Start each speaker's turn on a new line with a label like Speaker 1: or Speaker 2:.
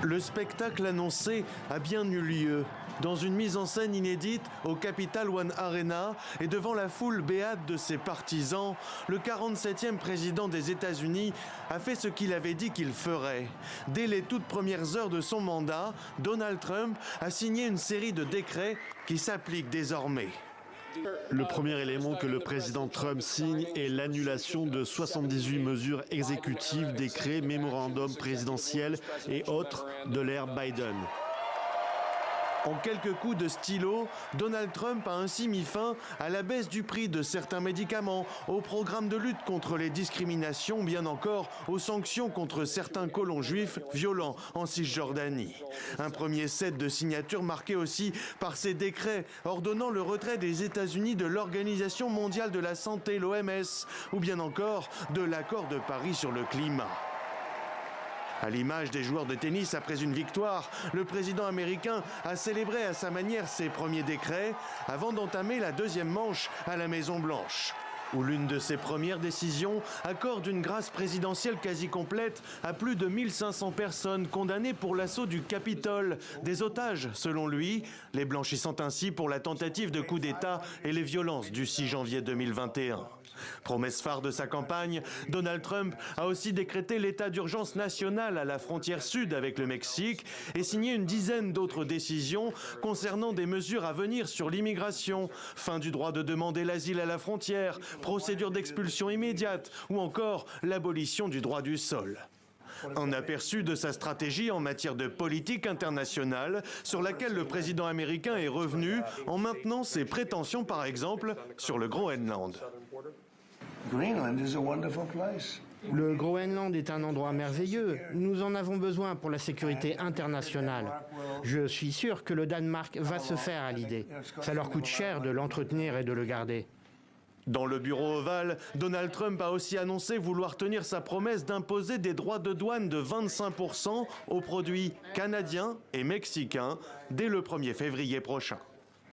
Speaker 1: Le spectacle annoncé a bien eu lieu. Dans une mise en scène inédite au Capital One Arena et devant la foule béate de ses partisans, le 47e président des États-Unis a fait ce qu'il avait dit qu'il ferait. Dès les toutes premières heures de son mandat, Donald Trump a signé une série de décrets qui s'appliquent désormais.
Speaker 2: Le premier élément que le président Trump signe est l'annulation de 78 mesures exécutives, décrets, mémorandums présidentiels et autres de l'ère Biden.
Speaker 1: En quelques coups de stylo, Donald Trump a ainsi mis fin à la baisse du prix de certains médicaments, au programme de lutte contre les discriminations, bien encore aux sanctions contre certains colons juifs violents en Cisjordanie. Un premier set de signatures marqué aussi par ces décrets ordonnant le retrait des États-Unis de l'Organisation mondiale de la santé, l'OMS, ou bien encore de l'accord de Paris sur le climat. À l'image des joueurs de tennis après une victoire, le président américain a célébré à sa manière ses premiers décrets avant d'entamer la deuxième manche à la Maison-Blanche, où l'une de ses premières décisions accorde une grâce présidentielle quasi complète à plus de 1500 personnes condamnées pour l'assaut du Capitole, des otages selon lui, les blanchissant ainsi pour la tentative de coup d'État et les violences du 6 janvier 2021. Promesse phare de sa campagne, Donald Trump a aussi décrété l'état d'urgence national à la frontière sud avec le Mexique et signé une dizaine d'autres décisions concernant des mesures à venir sur l'immigration, fin du droit de demander l'asile à la frontière, procédure d'expulsion immédiate ou encore l'abolition du droit du sol. Un aperçu de sa stratégie en matière de politique internationale sur laquelle le président américain est revenu en maintenant ses prétentions par exemple sur le Groenland.
Speaker 3: Le Groenland est un endroit merveilleux. Nous en avons besoin pour la sécurité internationale. Je suis sûr que le Danemark va se faire à l'idée. Ça leur coûte cher de l'entretenir et de le garder.
Speaker 1: Dans le bureau ovale, Donald Trump a aussi annoncé vouloir tenir sa promesse d'imposer des droits de douane de 25% aux produits canadiens et mexicains dès le 1er février prochain.